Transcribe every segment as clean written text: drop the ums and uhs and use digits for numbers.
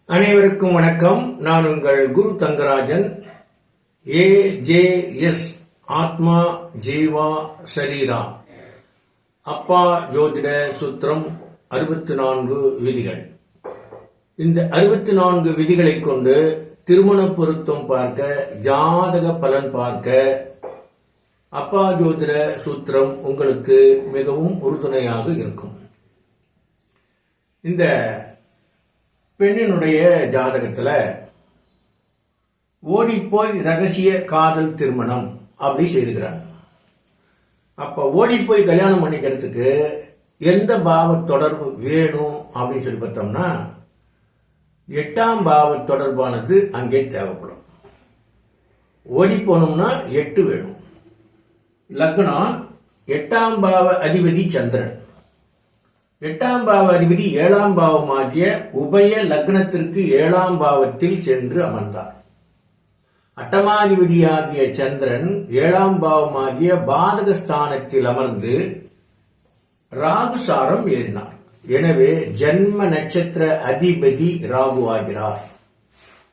அனைவருக்கும் வணக்கம். நான் உங்கள் குரு தங்கராஜன். AJS ஆத்மா ஜீவா சரீரா அப்பா ஜோதிட சூத்திரம் 64 விதிகள். இந்த 64 விதிகளை கொண்டு திருமண பொருத்தம் பார்க்க, ஜாதக பலன் பார்க்க அப்பா ஜோதிட சூத்திரம் உங்களுக்கு மிகவும் உறுதுணையாக இருக்கும். இந்த பெண்ணினுடைய ஜாதகத்துல ஓடிப்போய் ரகசிய காதல் திருமணம் அப்படி செய்துக்கிறாங்க. அப்ப ஓடிப்போய் கல்யாணம் பண்ணிக்கிறதுக்கு எந்த பாவ தொடர்பு வேணும் அப்படின்னு சொல்லி பார்த்தோம்னா 8ஆம் பாவ தொடர்பானது அங்கே தேவைப்படும். ஓடி போனோம்னா 8 வேணும். லக்னம் 8ஆம் பாவ அதிபதி சந்திரன், 8ஆம் பாவ அதிபதி 7ஆம் பாவமாகிய உபய லக்னத்திற்கு 7ஆம் பாவத்தில் சென்று அமர்ந்தார். அட்டமாதிபதியாகிய சந்திரன் 7ஆம் பாவமாகிய பாதகஸ்தானத்தில் அமர்ந்து ராகுசாரம் ஏறினார். எனவே ஜென்ம நட்சத்திர அதிபதி ராகு ஆகிறார்.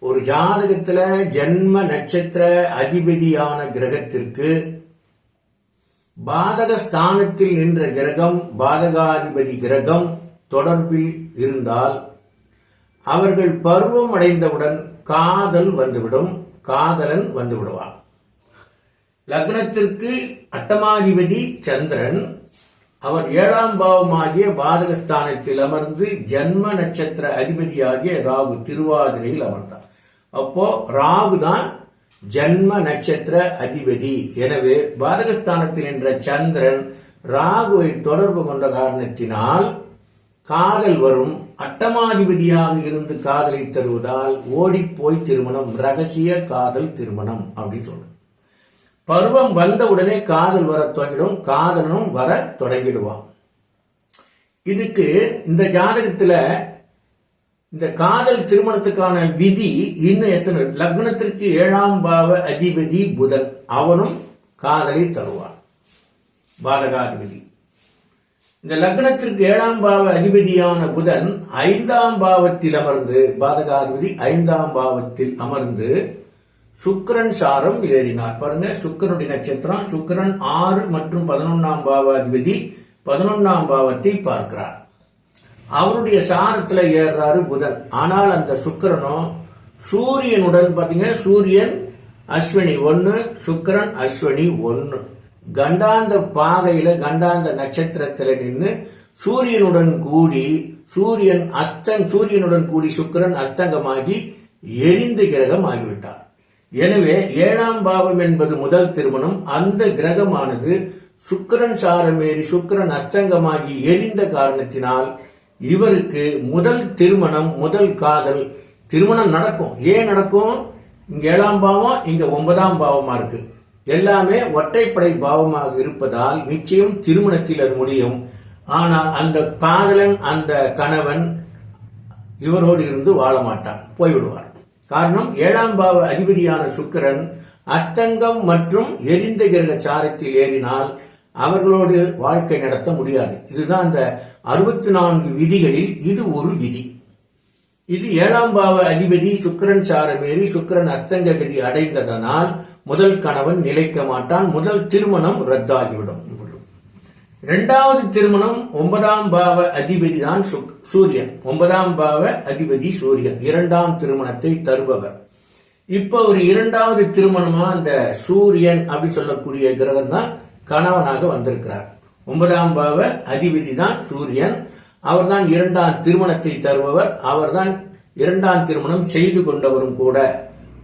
ஒரு ஜாதகத்துல ஜென்ம நட்சத்திர அதிபதியான கிரகத்திற்கு பாதகஸ்தானத்தில் நின்ற கிரகம், பாதகாதிபதி கிரகம் தொடர்பில் இருந்தால் அவர்கள் பருவம் அடைந்தவுடன் காதல் வந்துவிடும், காதலன் வந்து விடுவான். லக்னத்திற்கு அட்டமாதிபதி சந்திரன், அவர் 7ஆம் பாவமாகிய பாதகஸ்தானத்தில் அமர்ந்து ஜென்ம நட்சத்திர அதிபதியாகிய ராகு திருவாதிரையில் அமர்ந்தார். அப்போ ராகு தான் ஜன்ம நட்சத்திர அதிபதி. எனவே பாதகஸ்தானத்தில் என்ற சந்திரன் ராகுவை தொடர்பு கொண்ட காரணத்தினால் காதல் வரும். அட்டமாதிபதியாக இருந்து காதலை தருவதால் ஓடிப்போய் திருமணம், ரகசிய காதல் திருமணம் அப்படின்னு சொல்றோம். பருவம் வந்தவுடனே காதல் வர தொடங்கிடும், காதலனும் வர தொடங்கிடுவான். இதுக்கு இந்த ஜாதகத்துல இந்த காதல் திருமணத்துக்கான விதி இன்னும் எத்தனை? லக்னத்திற்கு 7ஆம் பாவ அதிபதி புதன், அவனும் காதலை தருவான், பாதகாதிபதி. இந்த லக்னத்திற்கு 7ஆம் பாவ அதிபதியான புதன் 5ஆம் பாவத்தில் அமர்ந்து, பாதகாதிபதி 5ஆம் பாவத்தில் அமர்ந்து சுக்கிரன் சாரம் ஏறினார். பாருங்க, சுக்கிரனுடைய நட்சத்திரம். சுக்கிரன் 6 மற்றும் 11ஆம் பாவ அதிபதி 11ஆம் பாவத்தை பார்க்கிறார். அவருடைய சாரத்துல ஏறாரு புதன். ஆனால் அந்த சுக்கிரனும் சூரியனுடன் பாத்தீங்க, சூரியன் அஸ்வினி 1, சுக்கிரன் அஸ்வினி 1, கண்டாந்த பாகையில கண்டாந்த நட்சத்திரத்துல நின்று சூரியனுடன் கூடி, சூரியனுடன் கூடி சுக்கிரன் அஸ்தங்கமாகி எரிந்த கிரகம் ஆகிவிட்டார். எனவே 7ஆம் பாவம் என்பது முதல் திருமணம். அந்த கிரகமானது சுக்கிரன் சாரமேறி சுக்கிரன் அஸ்தங்கமாகி எரிந்த காரணத்தினால் இவருக்கு முதல் திருமணம், முதல் காதல் திருமணம் நடக்கும். ஏன் நடக்கும்? இங்க 7ஆம் பாவம், இங்க 9ஆம் பாவமா இருக்கு. எல்லாமே ஒற்றைப்படை பாவமாக இருப்பதால் நிச்சயம் திருமணத்தில் அது முடியும். ஆனால் அந்த காதலன், அந்த கணவன் இவரோடு இருந்து வாழ மாட்டான், போய்விடுவார். காரணம், 7ஆம் பாவ அதிபதியான சுக்கிரன் அஸ்தங்கம் மற்றும் எரிந்த கிரக சாரத்தில் ஏறினால் அவர்களோடு வாழ்க்கை நடத்த முடியாது. இதுதான் இந்த 64 விதிகளில் இது ஒரு விதி. இது 7ஆம் பாவ அதிபதி சுக்கிரன் சாரமேறி சுக்கிரன் அஸ்தங்ககதி அடைந்ததனால் முதல் கணவன் நிலைக்க மாட்டான், முதல் திருமணம் ரத்தாகிவிடும். 2வது திருமணம் 9ஆம் பாவ அதிபதி தான் சூரியன். 9ஆம் பாவ அதிபதி சூரியன் 2ஆம் திருமணத்தை தருபவர். இப்ப ஒரு 2வது திருமணமா அந்த சூரியன் அப்படி சொல்லக்கூடிய கிரகம் தான் கணவனாக வந்திருக்கிறார். 9ஆம் பாவ அதிபதி தான் சூரியன். அவர்தான் 2ஆம் திருமணத்தை தருபவர். அவர்தான் 2ஆம் திருமணம் செய்து கொண்டவரும் கூட.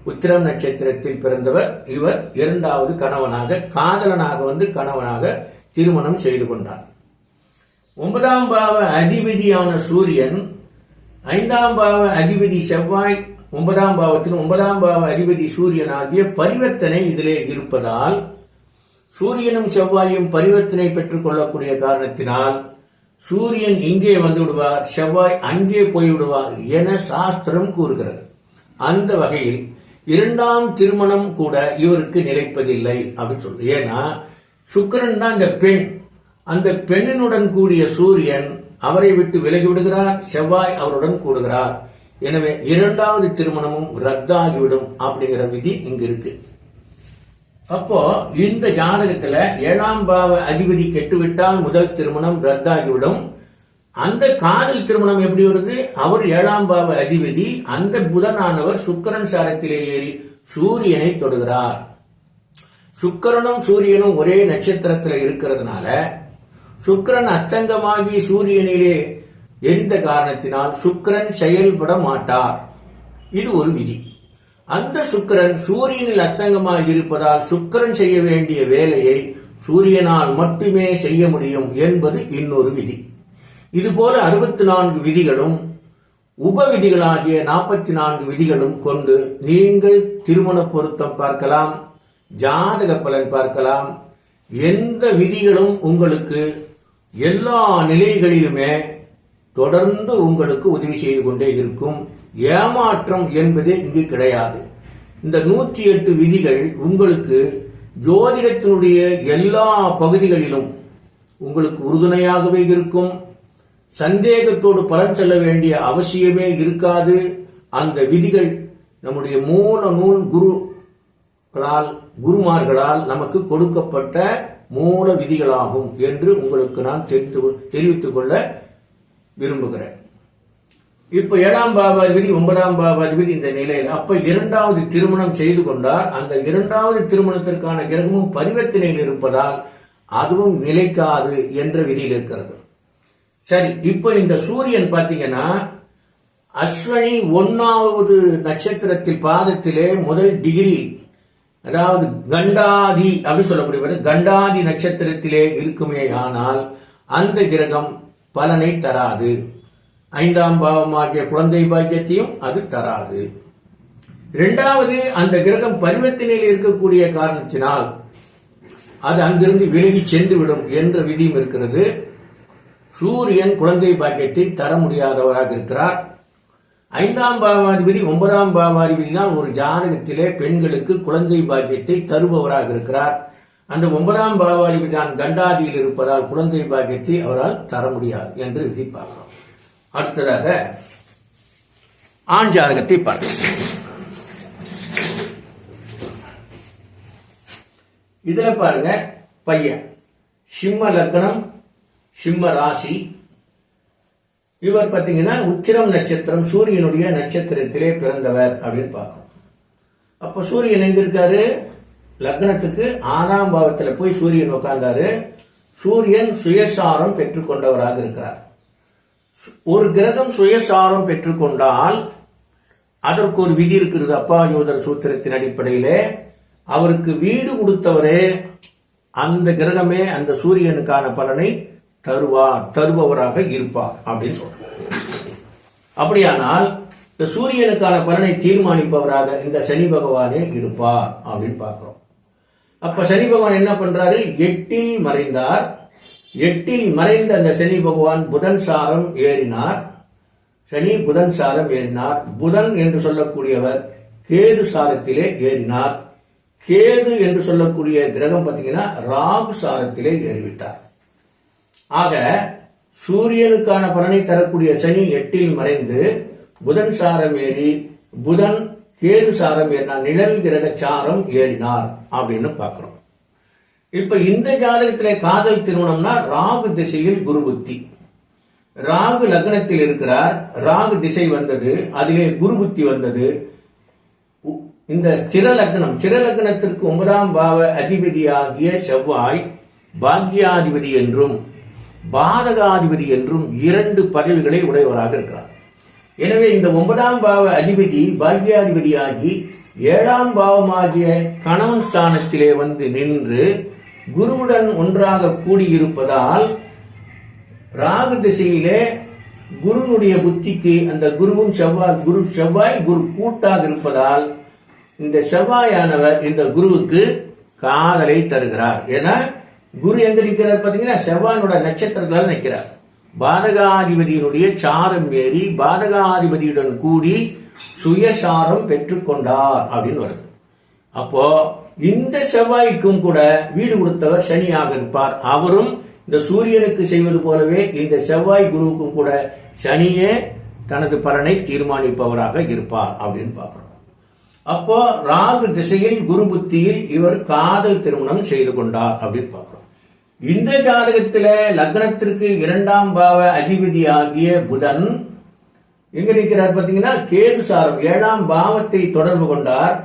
உத்திரம் நட்சத்திரத்தில் பிறந்தவர். இவர் 2வது கணவனாக, காதலனாக வந்து கணவனாக திருமணம் செய்து கொண்டார். 9ஆம் பாவ அதிபதியான சூரியன், 5ஆம் பாவ அதிபதி செவ்வாய் 9ஆம் பாவத்தில் 9ஆம் பாவ அதிபதி சூரியன் ஆகிய பரிவர்த்தனை இதிலே இருப்பதால் சூரியனும் செவ்வாயும் பரிவர்த்தனை பெற்றுக் கொள்ளக்கூடிய காரணத்தினால் சூரியன் இங்கே வந்து விடுவார், செவ்வாய் அங்கே போய்விடுவார் என சாஸ்திரம் கூறுகிறது. அந்த வகையில் 2ஆம் திருமணம் கூட இவருக்கு நிலைப்பதில்லை அப்படின்னு சொல்லு. ஏன்னா சுக்கிரன் தான் இந்த பெண். அந்த பெண்ணினுடன் கூடிய சூரியன் அவரை விட்டு விலகி விடுகிறார், செவ்வாய் அவருடன் கூடுகிறார். எனவே இரண்டாவது திருமணமும் ரத்தாகிவிடும் அப்படிங்கிற விதி இங்க இருக்கு. அப்போ இந்த ஜாதகத்துல 7ஆம் பாவ அதிபதி கெட்டுவிட்டால் முதல் திருமணம் ரத்தாகிவிடும். அந்த காதல் திருமணம் எப்படி வருது? அவர் 7ஆம் பாவ அதிபதி, அந்த புதனானவர் சுக்கிரன் சாரத்திலே ஏறி சூரியனை தொடுகிறார். சுக்கிரனும் சூரியனும் ஒரே நட்சத்திரத்தில் இருக்கிறதுனால சுக்கிரன் அஸ்தங்கமாகி சூரியனிலே எரிந்த காரணத்தினால் சுக்கிரன் செயல்பட மாட்டார். இது ஒரு விதி. அந்த சுக்கிரன் சூரியனில் அஸ்தங்கமாக இருப்பதால் சுக்கிரன் செய்ய வேண்டிய வேலையை சூரியனால் மட்டுமே செய்ய முடியும் என்பது இன்னொரு விதி. இதுபோல 64 விதிகளும் உப விதிகளாகிய 44 விதிகளும் கொண்டு நீங்கள் திருமண பொருத்தம் பார்க்கலாம், ஜாதக பலன் பார்க்கலாம். எந்த விதிகளும் உங்களுக்கு எல்லா நிலைகளிலுமே தொடர்ந்து உங்களுக்கு உதவி செய்து கொண்டே இருக்கும். ஏமாற்றம் என்பதே இங்கு கிடையாது. இந்த 108 விதிகள் உங்களுக்கு ஜோதிடத்தினுடைய எல்லா பகுதிகளிலும் உங்களுக்கு உறுதுணையாகவே இருக்கும். சந்தேகத்தோடு பலன் செல்ல வேண்டிய அவசியமே இருக்காது. அந்த விதிகள் நம்முடைய மூல நூல் குருமார்களால் நமக்கு கொடுக்கப்பட்ட மூல விதிகளாகும் என்று உங்களுக்கு நான் தெரிவித்துக் கொள்ள விரும்புகிறேன். இப்ப 7ஆம் பாவாதிபதி 9ஆம் பாவாதிபதி இந்த நிலையில் அப்ப இரண்டாவது திருமணம் செய்து கொண்டார். அந்த இரண்டாவது திருமணத்திற்கான கிரகமும் பரிவர்த்தனையில் இருப்பதால் அதுவும் நிலைக்காது என்ற விதியில் இருக்கிறது. சரி, இப்ப இந்த சூரியன் பாத்தீங்கன்னா அஸ்வினி 1வது நட்சத்திரத்தில் பாதத்திலே முதல் டிகிரி, அதாவது கண்டாதி அப்படின்னு சொல்லக்கூடிய கண்டாதி நட்சத்திரத்திலே இருக்குமே, ஆனால் அந்த கிரகம் பலனை தராது. 5ஆம் பாவமாகிய குழந்தை பாக்கியத்தையும் அது தராது. இரண்டாவது, அந்த கிரகம் பரிவர்த்தனையில் இருக்கக்கூடிய காரணத்தினால் அது அங்கிருந்து விலகி சென்று விடும் என்ற விதியும் இருக்கிறது. சூரியன் குழந்தை பாக்கியத்தை தர முடியாதவராக இருக்கிறார். 5ஆம் பாவாதிபதி 9ஆம் பாவாதிபதி தான் ஒரு ஜாதகத்திலே பெண்களுக்கு குழந்தை பாக்கியத்தை தருபவராக இருக்கிறார். அந்த 9ஆம் பாவாதிபதி தான் கண்டாதியில் இருப்பதால் குழந்தை பாக்கியத்தை அவரால் தர முடியாது என்று விதி பார்க்கிறோம். அடுத்ததாக ஆண் ஜாதகத்தை பார்க்கிறோம். இதுல பாருங்க, பையன் சிம்ம லக்னம், சிம்ம ராசி. இவர் பாத்தீங்கன்னா உத்திரம் நட்சத்திரம், சூரியனுடைய நட்சத்திரத்திலே பிறந்தவர் அப்படின்னு பார்க்கணும். அப்ப சூரியன் எங்க இருக்காரு? லக்னத்துக்கு 6ஆம் பாவத்தில் போய் சூரியன் உட்கார்ந்தாரு. சூரியன் சுயசாரம் பெற்றுக்கொண்டவராக இருக்கிறார். ஒரு கிரகம் சுயசாரம் பெற்றுக்கொண்டால் அதற்கு ஒரு விதி இருக்கிறது. அப்பா யோதர் சூத்திரத்தின் அடிப்படையிலே அவருக்கு வீடு கொடுத்தவரே அந்த கிரகமே அந்த சூரியனுக்கான பலனை தருபவராக இருப்பார் அப்படின்னு சொல்றார். அப்படியானால் இந்த சூரியனுக்கான பலனை தீர்மானிப்பவராக இந்த சனி பகவானே இருப்பார் அப்படின்னு பார்க்கிறோம். அப்ப சனி பகவான் என்ன பண்றாரு? 8இல் மறைந்தார். 8இல் மறைந்த அந்த சனி பகவான் புதன் சாரம் ஏறினார். சனி புதன் சாரம் ஏறினார். புதன் என்று சொல்லக்கூடியவர் கேது சாரத்திலே ஏறினார். கேது என்று சொல்லக்கூடிய கிரகம் பார்த்தீங்கன்னா ராகு சாரத்திலே ஏறிவிட்டார். ஆக சூரியனுக்கான பலனை தரக்கூடிய சனி 8இல் மறைந்து புதன் சாரம் ஏறி, புதன் கேது சாரம் ஏறினார், நிழல் கிரக சாரம் ஏறினார் அப்படின்னு பார்க்கிறோம். இப்ப இந்த ஜாதகத்திலே காதல் திருமணம்னா ராகு திசையில் குரு புத்தி. ராகு லக்னத்தில் இருக்கிறார், ராகு திசை வந்தது, அதிலே குரு புத்தி வந்தது. இந்த சிரலக்னத்திற்கு 9ஆம் பாவ அதிபதியாகிய செவ்வாய் பாக்யாதிபதி என்றும் பாதகாதிபதி என்றும் 2 பதவிகளை உடையவராக இருக்கிறார். எனவே இந்த 9ஆம் பாவ அதிபதி பாக்யாதிபதியாகி 7ஆம் பாவமாகிய கணவன் ஸ்தானத்திலே வந்து நின்று குருவுடன் ஒன்றாக கூடியிருப்பதால் ராகு திசையிலே குருனுடைய புத்திக்கு அந்த குருவும் செவ்வாய் குரு கூட்டாக இருப்பதால் இந்த செவ்வாயானவர் இந்த குருவுக்கு காதலை தருகிறார். ஏன்னா குரு எங்க நிற்கிறார் பாத்தீங்கன்னா செவ்வாயோட நட்சத்திரத்தில் நிற்கிறார். பாதகாதிபதியினுடைய சாரம் ஏறி பாதகாதிபதியுடன் கூடி சுயசாரம் பெற்றுக்கொண்டார் அப்படின்னு வருது. அப்போ இந்த செவ்வாய்க்கும் கூட வீடு கொடுத்தவர் சனியாக இருப்பார். அவரும் இந்த சூரியனுக்கு செய்வது போலவே இந்த செவ்வாய் குருவுக்கும் கூட சனியே தனது பலனை தீர்மானிப்பவராக இருப்பார் அப்படின்னு பார்க்கிறோம். அப்போ ராகு திசையில் குரு புத்தியில் இவர் காதல் திருமணம் செய்து கொண்டார் அப்படின்னு பார்க்கிறோம். இந்த ஜாதகத்தில லக்னத்திற்கு 2ஆம் பாவ அதிபதி ஆகிய புதன் எங்க நிற்கிறார் பாத்தீங்கன்னா, கேது சாரம் 7ஆம் பாவத்தை தொடர்பு கொண்டார்.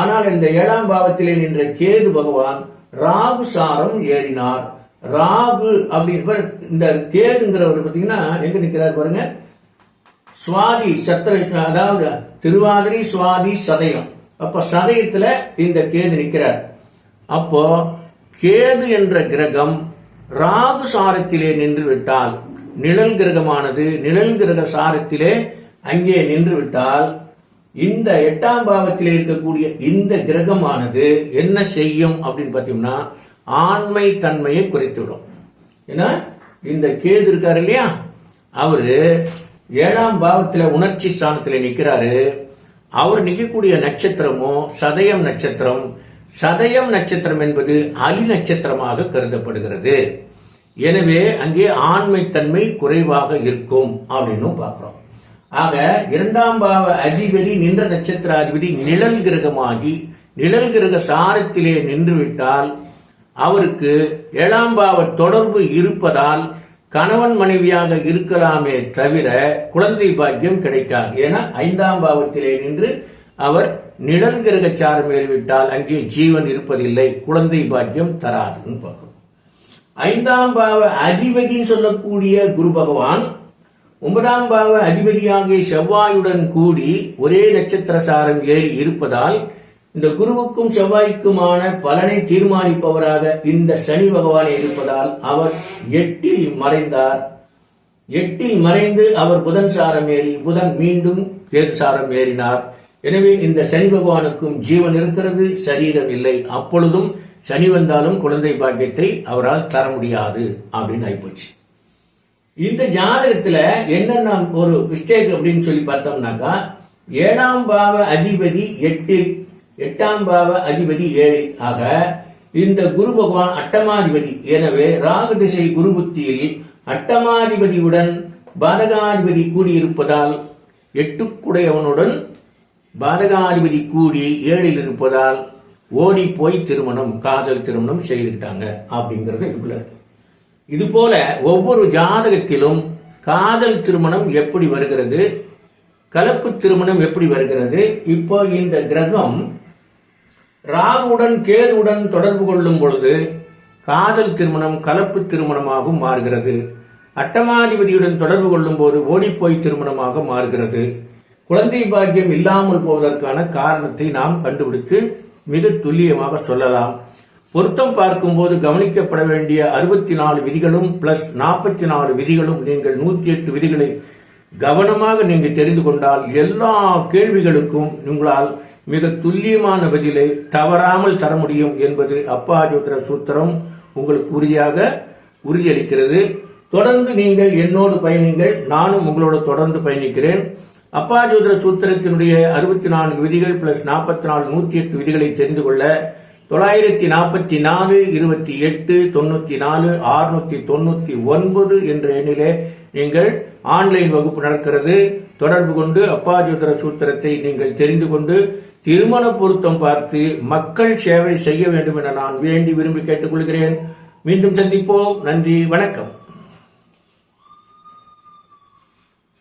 ஆனால் இந்த 7ஆம் பாவத்திலே நின்ற கேது பகவான் ராகு சாரம் ஏறினார். ராகு அப்படின்னு இந்த கேதுங்கிறவர் பாத்தீங்கன்னா எங்க நிற்கிறார் பாருங்க, சுவாதி சத்திர, அதாவது திருவாதிரை சுவாதி சதயம். அப்ப சதயத்துல இந்த கேது நிற்கிறார். அப்போ கேது என்ற கிரகம் ராகு சாரத்திலே நின்று விட்டால், நிழல் கிரகமானது நிழல் கிரக சாரத்திலே அங்கே நின்று விட்டால், இந்த 8ஆம் பாவத்திலே இருக்கக்கூடிய இந்த கிரகமானது என்ன செய்யும் அப்படின்னு பார்த்தீங்கன்னா, ஆண்மை தன்மையை குறைத்துவிடும். ஏன்னா இந்த கேது இருக்காரு இல்லையா, அவரு 7ஆம் பாவத்துல உணர்ச்சி ஸ்தானத்துல நிக்கிறாரு. அவர் நிற்கக்கூடிய நட்சத்திரமோ சதயம் நட்சத்திரம். சதயம் நட்சத்திரம் என்பது அலி நட்சத்திரமாக கருதப்படுகிறது. எனவே அங்கே ஆண்மை தன்மை குறைவாக இருக்கும் அப்படின்னு பார்க்கிறோம். ஆக 2ஆம் பாவ அதிபதி நின்ற நட்சத்திராதிபதி நிழல் கிரகமாகி நிழல் கிரக சாரத்திலே நின்று விட்டால் அவருக்கு 7ஆம் பாவ தொடர்பு இருப்பதால் கணவன் மனைவியாக இருக்கலாமே தவிர குழந்தை பாக்கியம் கிடைக்காது. ஏன்னா 5ஆம் பாவத்திலே நின்று அவர் நிழல் கிரக சாரம் ஏறிவிட்டால் அங்கே ஜீவன் இருப்பதில்லை, குழந்தை பாக்கியம் தராதுன்னு பார்க்கிறோம். 5ஆம் பாவ அதிபதின்னு சொல்லக்கூடிய குரு பகவான் 9ஆம் பாவ அதிபதியாகிய செவ்வாயுடன் கூடி ஒரே நட்சத்திர சாரம் ஏறி இருப்பதால் இந்த குருவுக்கும் செவ்வாய்க்குமான பலனை தீர்மானிப்பவராக இந்த சனி பகவான் இருப்பதால் அவர் 8இல் மறைந்தார். 8இல் மறைந்து அவர் புதன் சாரம் ஏறி புதன் மீண்டும் கேது சாரம் ஏறினார். எனவே இந்த சனி பகவானுக்கும் ஜீவன் இருக்கிறது, சரீரம் இல்லை. அப்பொழுதும் சனி வந்தாலும் குழந்தை பாக்கியத்தை அவரால் தர முடியாது அப்படின்னு ஆயிப்போச்சு. இந்த ஜாதகத்துல என்னென்ன ஒரு மிஸ்டேக் அப்படின்னு சொல்லி பார்த்தோம்னாக்கா, 7ஆம் பாவ அதிபதி 8இல், 8ஆம் பாவ அதிபதி 7இல். ஆக இந்த குரு பகவான் அட்டமாதிபதி. எனவே ராகு திசை குரு புத்தியில் அட்டமாதிபதியுடன் பாதகாதிபதி கூடியிருப்பதால் 8குடையவனுடன் பாதகாதிபதி கூடி 7இல் இருப்பதால் ஓடி போய் திருமணம், காதல் திருமணம் செய்துட்டாங்க அப்படிங்கிறது இதுல. இது போல ஒவ்வொரு ஜாதகத்திலும் காதல் திருமணம் எப்படி வருகிறது, கலப்பு திருமணம் எப்படி வருகிறது. இப்போ இந்த கிரகம் ராகுவுடன் கேதுவுடன் தொடர்பு கொள்ளும் பொழுது காதல் திருமணம் கலப்பு திருமணமாக மாறுகிறது. அட்டமாதிபதியுடன் தொடர்பு கொள்ளும் போது ஓடிப்போய் திருமணமாக மாறுகிறது. குழந்தை பாக்கியம் இல்லாமல் போவதற்கான காரணத்தை நாம் கண்டுபிடித்து மிக துல்லியமாக சொல்லலாம். பொருத்தம் பார்க்கும்போது கவனிக்கப்பட வேண்டிய 64 விதிகளும் பிளஸ் 44 விதிகளும், நீங்கள் 108 விதிகளை கவனமாக நீங்கள் தெரிந்து கொண்டால் எல்லா கேள்விகளுக்கும் உங்களால் மிக துல்லியமான பதிலை தவறாமல் தர முடியும் என்பது அப்பா ஜோதிட சூத்திரம் உங்களுக்கு உறுதியளிக்கிறது. தொடர்ந்து நீங்கள் என்னோடு பயணிங்கள், நானும் உங்களோட தொடர்ந்து பயணிக்கிறேன். அப்பா ஜோதிட சூத்திரத்தினுடைய 64 விதிகள் பிளஸ் 44 108 விதிகளை தெரிந்து கொள்ள 944 28 94 699 என்ற எண்ணிலே நீங்கள் ஆன்லைன் வகுப்பு நடக்கிறது. தொடர்பு கொண்டு அப்பா ஜோதிட சூத்திரத்தை நீங்கள் தெரிந்து கொண்டு திருமண பொருத்தம் பார்த்து மக்கள் சேவை செய்ய வேண்டும் என நான் வேண்டி விரும்பி கேட்டுக்கொள்கிறேன். மீண்டும் சந்திப்போம். நன்றி, வணக்கம்.